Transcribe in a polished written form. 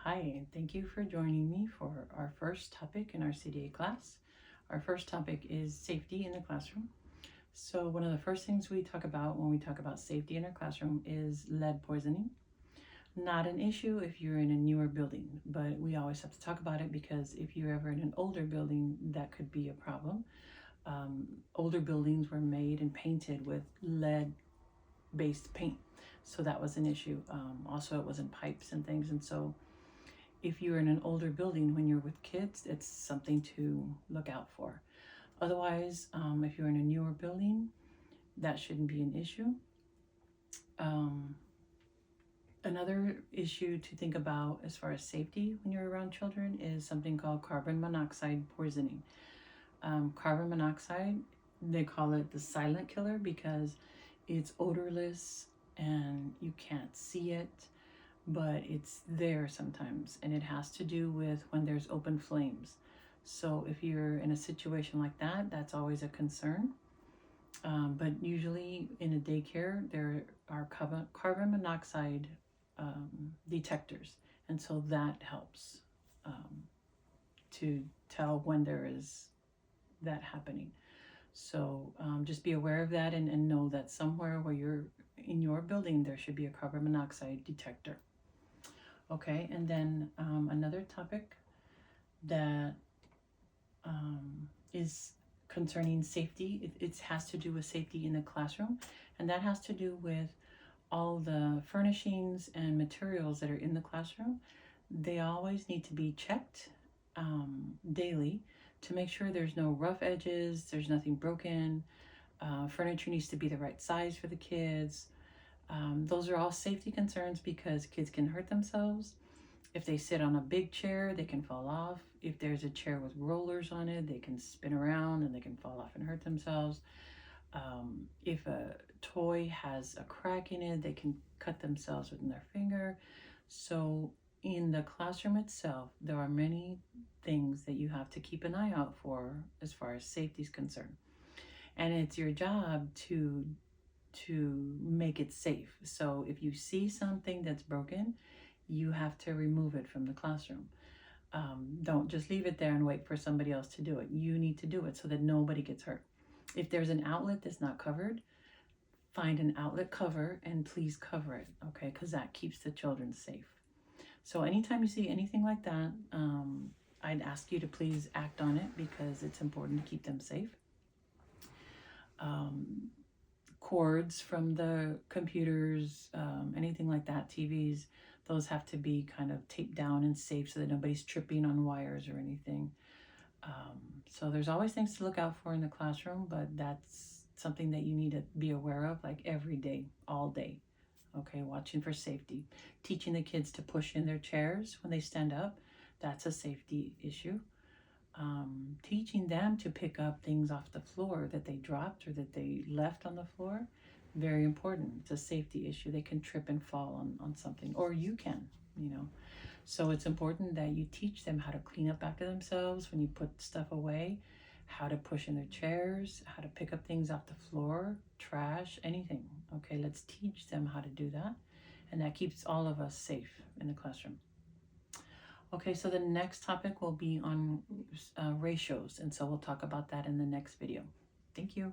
Hi, and thank you for joining me for our first topic in our CDA class. Our first topic is safety in the classroom. So one of the first things we talk about when we talk about safety in our classroom is lead poisoning. Not an issue if you're in a newer building, but we always have to talk about it because if you're ever in an older building, that could be a problem. Older buildings were made and painted with lead-based paint, so that was an issue. Also, it was in pipes and things, and so if you're in an older building when you're with kids, it's something to look out for. Otherwise, if you're in a newer building, that shouldn't be an issue. Another issue to think about as far as safety when you're around children is something called carbon monoxide poisoning. Carbon monoxide, they call it the silent killer because it's odorless and you can't see it, but it's there sometimes, and it has to do with when there's open flames. So if you're in a situation like that, that's always a concern. But usually in a daycare, there are carbon monoxide detectors, and so that helps to tell when there is that happening. So just be aware of that and know that somewhere where you're in your building, there should be a carbon monoxide detector. Okay, and then another topic that is concerning safety, it has to do with safety in the classroom, and that has to do with all the furnishings and materials that are in the classroom. They always need to be checked daily to make sure there's no rough edges, there's nothing broken. Furniture needs to be the right size for the kids. Those are all safety concerns because kids can hurt themselves. If they sit on a big chair, they can fall off. If there's a chair with rollers on it, they can spin around and they can fall off and hurt themselves. If a toy has a crack in it, they can cut themselves with their finger. So in the classroom itself, there are many things that you have to keep an eye out for as far as safety is concerned. And it's your job to make it safe. So if you see something that's broken, you have to remove it from the classroom. Don't just leave it there and wait for somebody else to do it. You need to do it so that nobody gets hurt. If there's an outlet that's not covered, find an outlet cover and please cover it, okay? Because that keeps the children safe. So anytime you see anything like that, I'd ask you to please act on it because it's important to keep them safe. Cords from the computers, anything like that, TVs, those have to be kind of taped down and safe so that nobody's tripping on wires or anything. So there's always things to look out for in the classroom, but that's something that you need to be aware of like every day, all day. Okay, watching for safety. Teaching the kids to push in their chairs when they stand up, that's a safety issue. Teaching them to pick up things off the floor that they dropped or that they left on the floor, very important. It's a safety issue. They can trip and fall on something, or you can, you know. So it's important that you teach them how to clean up after themselves when you put stuff away, how to push in their chairs, how to pick up things off the floor, trash, anything. Okay, let's teach them how to do that, and that keeps all of us safe in the classroom. Okay, so the next topic will be on ratios, and so we'll talk about that in the next video. Thank you.